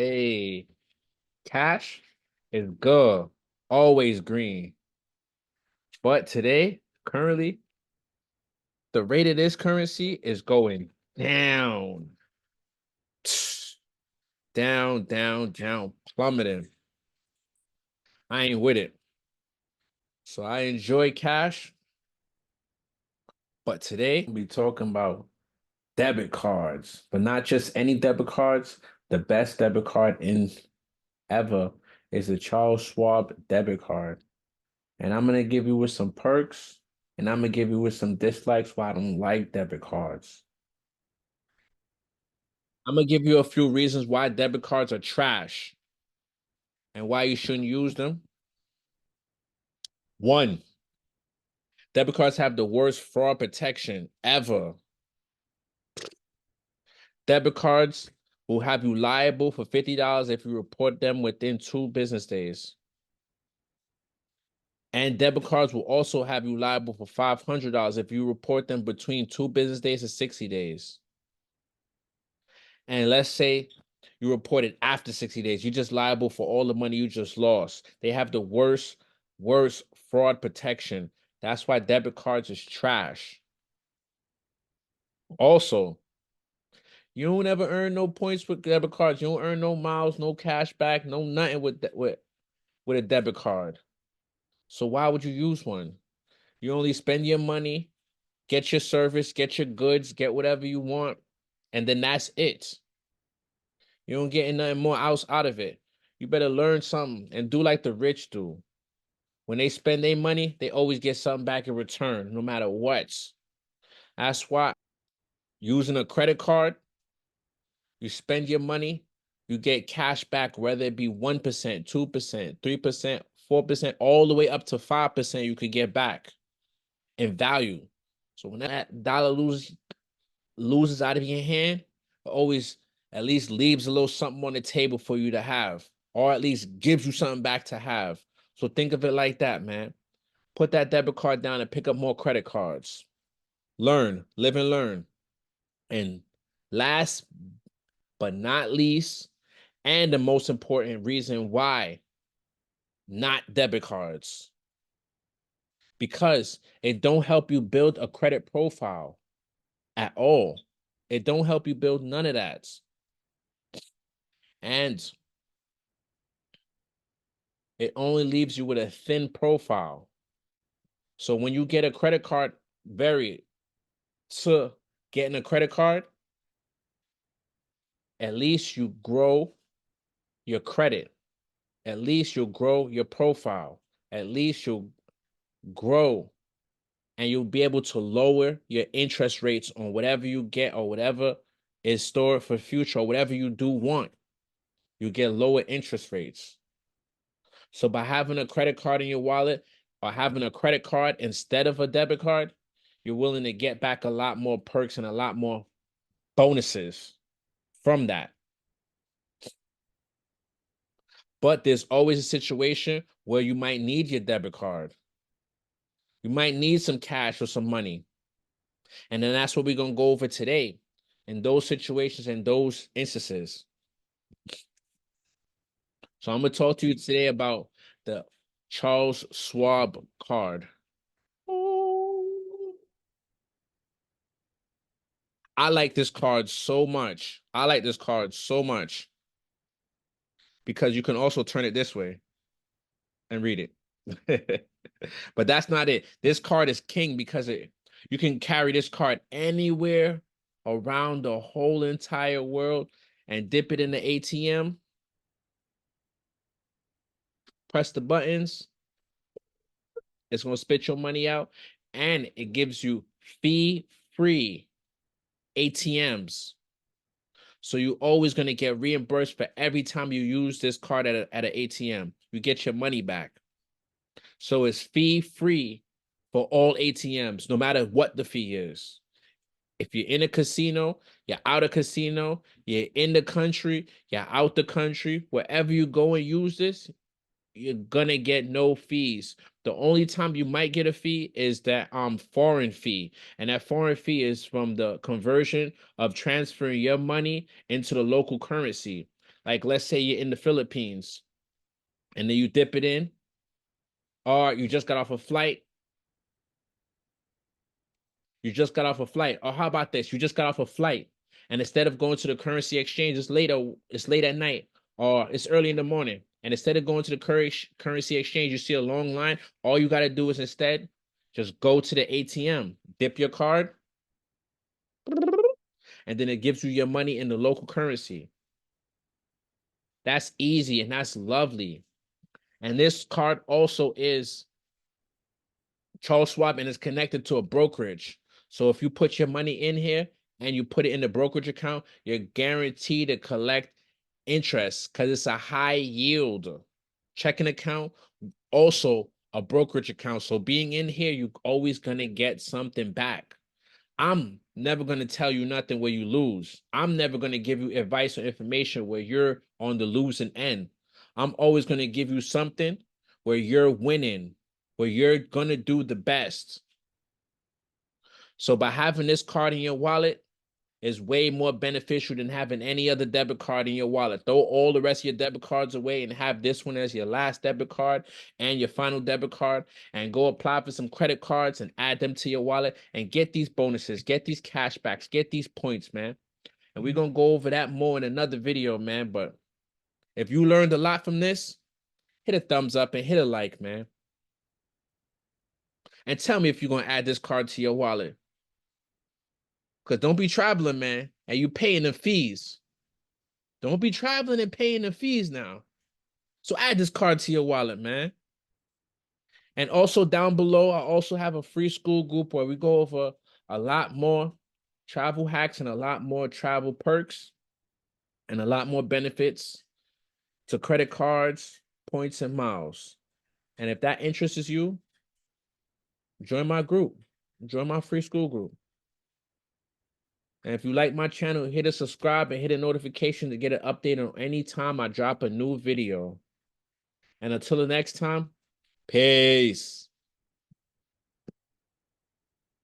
Hey, cash is good, always green. But today, currently, the rate of this currency is going down, down, down, down, plummeting. I ain't with it. So I enjoy cash, but today we'll be talking about debit cards, but not just any debit cards. The best debit card in ever is the Charles Schwab debit card. And I'm gonna give you with some perks, and I'm gonna give you with some dislikes why I don't like debit cards. I'm gonna give you a few reasons why debit cards are trash and why you shouldn't use them. One, debit cards have the worst fraud protection ever. Debit cards will have you liable for $50 if you report them within 2 business days. And debit cards will also have you liable for $500 if you report them between 2 business days and 60 days. And let's say you report it after 60 days, you're just liable for all the money you just lost. They have the worst fraud protection. That's why debit cards is trash. Also, you don't ever earn no points with debit cards. You don't earn no miles, no cash back, no nothing with a debit card. So why would you use one? You only spend your money, get your service, get your goods, get whatever you want, and then that's it. You don't get nothing more else out of it. You better learn something and do like the rich do. When they spend their money, they always get something back in return, no matter what. That's why using a credit card, you spend your money, you get cash back, whether it be 1%, 2%, 3%, 4%, all the way up to 5% you could get back in value. So when that dollar loses out of your hand, it always at least leaves a little something on the table for you to have, or at least gives you something back to have. So think of it like that, man. Put that debit card down and pick up more credit cards. Learn, live and learn. And last but not least, and the most important reason why not debit cards, because it don't help you build a credit profile at all. It don't help you build none of that. And it only leaves you with a thin profile. So when you get a credit card, very to getting a credit card, at least you grow your credit. At least you'll grow your profile. At least you'll grow and you'll be able to lower your interest rates on whatever you get or whatever is stored for future or whatever you do want. You get lower interest rates. So by having a credit card in your wallet or having a credit card instead of a debit card, you're willing to get back a lot more perks and a lot more bonuses from that. But there's always a situation where you might need your debit card. You might need some cash or some money. And then that's what we're going to go over today in those situations and those instances. So I'm going to talk to you today about the Charles Schwab card. I like this card so much. I like this card so much because you can also turn it this way and read it. But that's not it. This card is king because you can carry this card anywhere around the whole entire world and dip it in the ATM, press the buttons, it's going to spit your money out, and it gives you fee-free ATMs. So you're always going to get reimbursed for every time you use this card at an ATM. You get your money back. So it's fee-free for all ATMs, no matter what the fee is. If you're in a casino, you're out of casino, you're in the country, you're out the country, wherever you go and use this, you're gonna get no fees. The only time you might get a fee is that foreign fee. And that foreign fee is from the conversion of transferring your money into the local currency. Like, let's say you're in the Philippines and then you dip it in, or you just got off a flight. You just got off a flight. Or how about this? You just got off a flight, and instead of going to the currency exchange, it's late at night, or it's early in the morning. And instead of going to the currency exchange, you see a long line. All you got to do is instead just go to the ATM, dip your card, and then it gives you your money in the local currency. That's easy and that's lovely. And this card also is Charles Schwab and is connected to a brokerage. So if you put your money in here and you put it in the brokerage account, you're guaranteed to collect interest because it's a high yield checking account, also a brokerage account. So being in here, you're always going to get something back. I'm never going to tell you nothing where you lose. I'm never going to give you advice or information where you're on the losing end. I'm always going to give you something where you're winning, where you're going to do the best. So by having this card in your wallet is way more beneficial than having any other debit card in your wallet. Throw all the rest of your debit cards away and have this one as your last debit card and your final debit card, and go apply for some credit cards and add them to your wallet and get these bonuses, get these cashbacks, get these points, man. And we're going to go over that more in another video, man. But if you learned a lot from this, hit a thumbs up and hit a like, man. And tell me if you're going to add this card to your wallet. Because don't be traveling, man, and you paying the fees. Don't be traveling and paying the fees now. So add this card to your wallet, man. And also down below, I also have a free school group where we go over a lot more travel hacks and a lot more travel perks and a lot more benefits to credit cards, points, and miles. And if that interests you, join my group. Join my free school group. And if you like my channel, hit a subscribe and hit a notification to get an update on any time I drop a new video. And until the next time, peace.